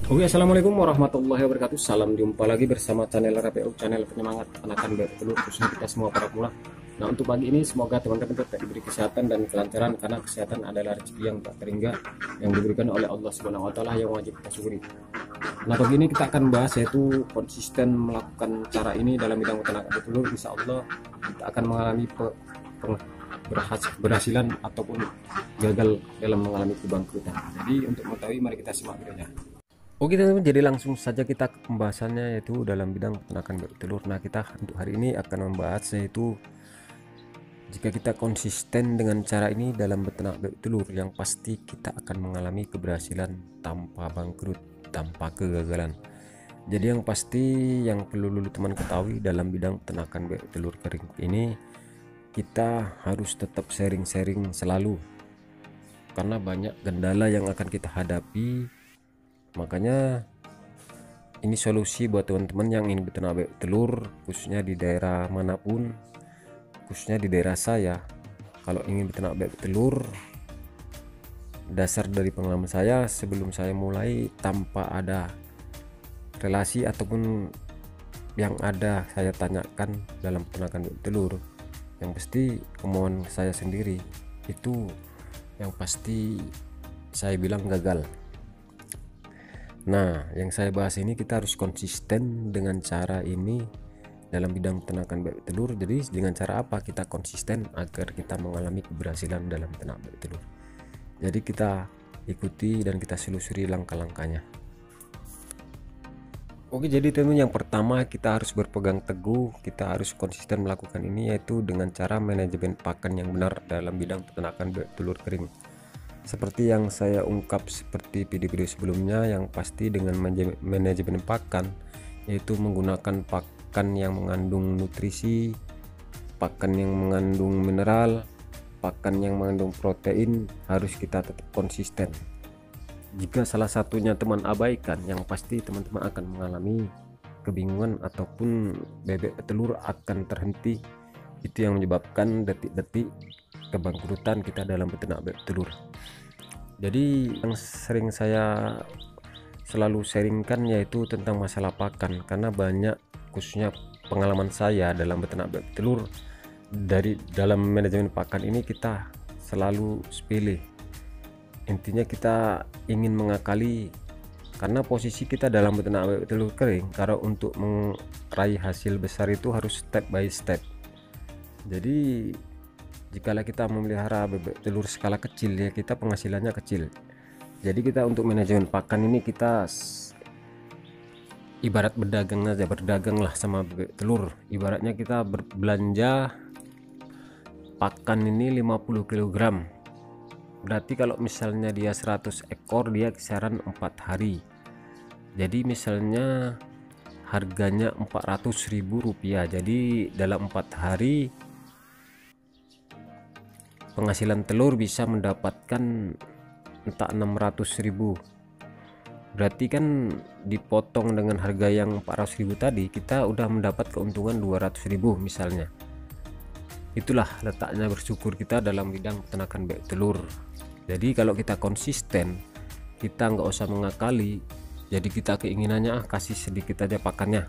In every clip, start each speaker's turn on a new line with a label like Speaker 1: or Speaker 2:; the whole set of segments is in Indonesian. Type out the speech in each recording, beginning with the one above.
Speaker 1: Oke, assalamualaikum warahmatullahi wabarakatuh. Salam jumpa lagi bersama channel RPU, channel penyemangat anakan bertelur khususnya kita semua para pemula. Nah, untuk pagi ini semoga teman-teman tetap diberi kesehatan dan kelancaran, karena kesehatan adalah rezeki yang tak terhingga yang diberikan oleh Allah Subhanahu wa taala yang wajib kita syukuri. Nah, pagi ini kita akan bahas yaitu konsisten melakukan cara ini dalam bidang peternakan bertelur. Insya Allah kita akan mengalami keberhasilan ataupun gagal dalam mengalami kebangkrutan. Jadi untuk mengetahui, mari kita simak videonya. Oke teman-teman, jadi langsung saja kita ke pembahasannya, yaitu dalam bidang peternakan bertelur. Nah, kita untuk hari ini akan membahas yaitu jika kita konsisten dengan cara ini dalam beternak bertelur, yang pasti kita akan mengalami keberhasilan tanpa bangkrut, tanpa kegagalan. Jadi yang pasti yang perlu teman ketahui dalam bidang peternakan bertelur kering ini, kita harus tetap sharing-sharing selalu, karena banyak kendala yang akan kita hadapi. Makanya ini solusi buat teman-teman yang ingin beternak telur, khususnya di daerah manapun, khususnya di daerah saya. Kalau ingin beternak telur, dasar dari pengalaman saya sebelum saya mulai, tanpa ada relasi ataupun yang ada saya tanyakan dalam peternakan telur, yang pasti kemauan saya sendiri itu yang pasti saya bilang gagal. Nah, yang saya bahas ini kita harus konsisten dengan cara ini dalam bidang peternakan bebek telur. Jadi dengan cara apa kita konsisten agar kita mengalami keberhasilan dalam ternak bebek telur? Jadi kita ikuti dan kita selusuri langkah-langkahnya. Oke, jadi teman-teman, yang pertama kita harus berpegang teguh, kita harus konsisten melakukan ini, yaitu dengan cara manajemen pakan yang benar dalam bidang peternakan bebek telur kering. Seperti yang saya ungkap seperti video-video sebelumnya, yang pasti dengan manajemen pakan, yaitu menggunakan pakan yang mengandung nutrisi, pakan yang mengandung mineral, pakan yang mengandung protein, harus kita tetap konsisten. Jika salah satunya teman abaikan, yang pasti teman-teman akan mengalami kebingungan ataupun bebek telur akan terhenti. Itu yang menyebabkan detik-detik kebangkrutan kita dalam beternak bebek telur. Jadi yang sering saya selalu sharingkan yaitu tentang masalah pakan, karena banyak, khususnya pengalaman saya dalam beternak bebek telur, dari dalam manajemen pakan ini kita selalu sepele. Intinya kita ingin mengakali, karena posisi kita dalam beternak bebek telur kering, karena untuk meraih hasil besar itu harus step by step. Jadi jikalau kita memelihara bebek telur skala kecil, ya kita penghasilannya kecil. Jadi kita untuk manajemen pakan ini kita ibarat berdagang aja, berdagang lah sama bebek telur. Ibaratnya kita berbelanja pakan ini 50 kg. Berarti kalau misalnya dia 100 ekor, dia kisaran 4 hari. Jadi misalnya harganya Rp400.000. Jadi dalam 4 hari penghasilan telur bisa mendapatkan entah 600.000. Berarti kan dipotong dengan harga yang 400.000 tadi, kita udah mendapat keuntungan 200.000 misalnya. Itulah letaknya bersyukur kita dalam bidang peternakan bebek telur. Jadi kalau kita konsisten, kita nggak usah mengakali. Jadi kita keinginannya kasih sedikit aja pakannya.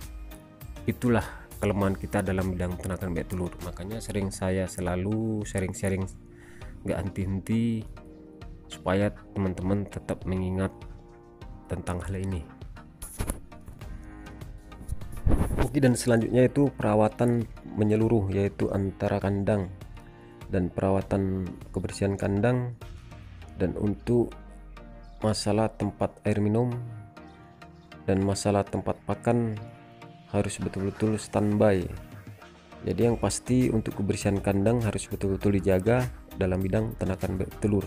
Speaker 1: Itulah kelemahan kita dalam bidang peternakan bebek telur. Makanya saya selalu sharing-sharing nggak henti-henti, supaya teman-teman tetap mengingat tentang hal ini. Oke, dan selanjutnya itu perawatan menyeluruh, yaitu antara kandang dan perawatan kebersihan kandang, dan untuk masalah tempat air minum dan masalah tempat pakan harus betul-betul standby. Jadi yang pasti untuk kebersihan kandang harus betul-betul dijaga dalam bidang peternakan bebek telur.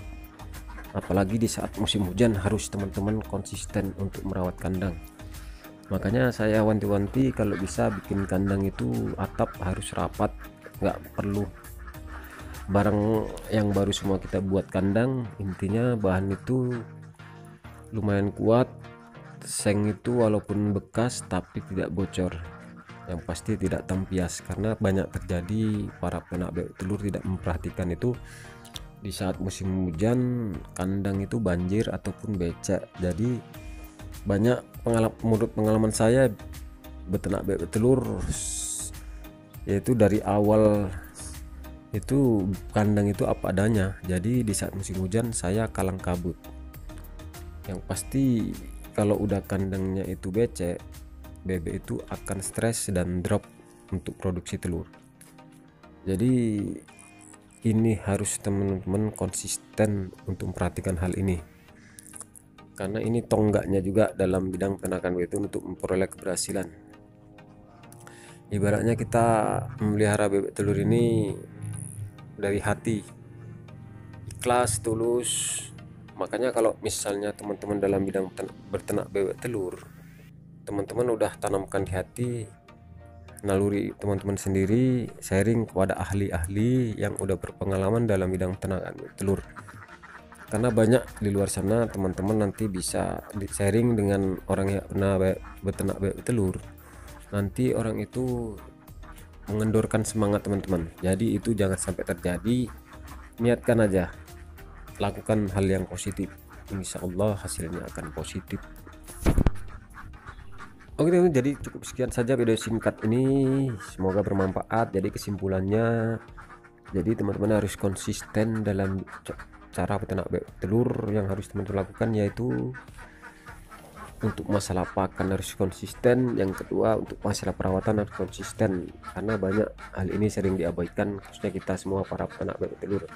Speaker 1: Apalagi di saat musim hujan, harus teman-teman konsisten untuk merawat kandang. Makanya saya wanti-wanti kalau bisa bikin kandang itu atap harus rapat, nggak perlu barang yang baru semua kita buat kandang. Intinya bahan itu lumayan kuat, seng itu walaupun bekas tapi tidak bocor, yang pasti tidak tempias. Karena banyak terjadi para peternak bebek telur tidak memperhatikan itu, di saat musim hujan kandang itu banjir ataupun becek. Jadi banyak menurut pengalaman saya beternak bebek telur yaitu dari awal itu kandang itu apa adanya. Jadi di saat musim hujan saya kalang kabut. Yang pasti kalau udah kandangnya itu becek, bebek itu akan stres dan drop untuk produksi telur. Jadi ini harus teman-teman konsisten untuk memperhatikan hal ini, karena ini tonggaknya juga dalam bidang peternakan bebek itu untuk memperoleh keberhasilan. Ibaratnya kita memelihara bebek telur ini dari hati, ikhlas, tulus. Makanya kalau misalnya teman-teman dalam bidang berternak bebek telur, teman-teman udah tanamkan di hati, naluri teman-teman sendiri, sharing kepada ahli-ahli yang udah berpengalaman dalam bidang peternakan bebek telur. Karena banyak di luar sana teman-teman nanti bisa sharing dengan orang yang pernah beternak bebek telur, nanti orang itu mengendorkan semangat teman-teman. Jadi itu jangan sampai terjadi. Niatkan aja, lakukan hal yang positif, insya Allah hasilnya akan positif. Oke teman-teman, jadi cukup sekian saja video singkat ini, semoga bermanfaat. Jadi kesimpulannya, jadi teman-teman harus konsisten dalam cara peternak bebek telur. Yang harus teman-teman lakukan yaitu untuk masalah pakan harus konsisten, yang kedua untuk masalah perawatan harus konsisten, karena banyak hal ini sering diabaikan, khususnya kita semua para peternak bebek telur.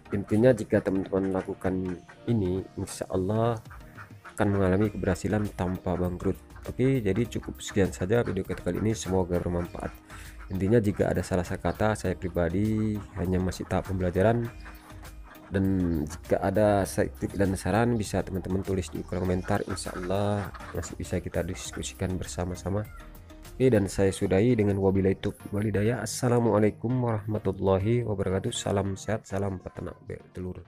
Speaker 1: Intinya jika teman-teman lakukan ini, insya Allah akan mengalami keberhasilan tanpa bangkrut. Oke, jadi cukup sekian saja video kita kali ini, semoga bermanfaat. Intinya jika ada salah kata, saya pribadi hanya masih tahap pembelajaran, dan jika ada kritik dan saran bisa teman-teman tulis di kolom komentar, insya Allah masih bisa kita diskusikan bersama-sama. Oke, dan saya sudahi dengan wabillahi taufiq walhidayah. Assalamualaikum warahmatullahi wabarakatuh. Salam sehat, salam peternak bebek telur.